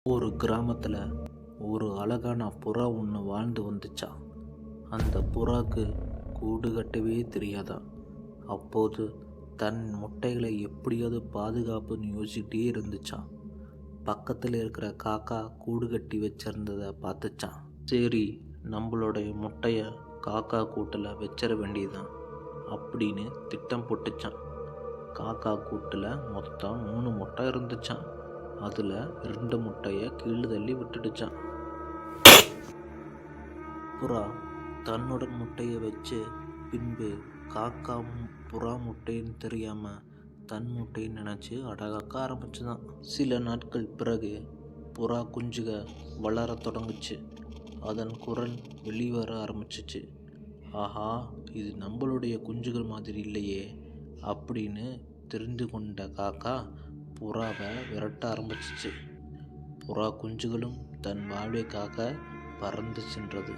ஒரு கிராமத்தில் ஒரு அழகான புறா ஒன்று வாழ்ந்து வந்துச்சான். அந்த புறாக்கு கூடு கட்டவே தெரியாதான். அப்போது தன் முட்டைகளை எப்படியாவது பாதுகாப்புன்னு யோசிக்கிட்டே இருந்துச்சான். பக்கத்தில் இருக்கிற காக்கா கூடு கட்டி வச்சிருந்ததை பார்த்துச்சான். சரி, நம்மளுடைய முட்டையை காக்கா கூட்டில் வச்சிட வேண்டியதுதான் அப்படின்னு திட்டம் போட்டுச்சான். காக்கா கூட்டில் மொத்தம் 3 முட்டை இருந்துச்சான். அதில் 2 முட்டையை கீழே தள்ளி விட்டுடுச்சான். புறா தன்னுடன் முட்டையை வச்சு பின்பு காக்கா புறா முட்டைன்னு தெரியாம தன் முட்டைன்னு நினச்சி அடகாக்க ஆரம்பிச்சுதான். சில நாட்கள் பிறகு புறா குஞ்சுக வளர தொடங்குச்சு. அதன் குரல் வெளிவர ஆரம்பிச்சிச்சு. ஆஹா, இது நம்மளுடைய குஞ்சுகள் மாதிரி இல்லையே அப்படின்னு தெரிந்து கொண்ட காக்கா புறாவை விரட்ட ஆரம்பிச்சிச்சு. புறா குஞ்சுகளும் தன் வாழ்வைக்காக பறந்து சென்றது.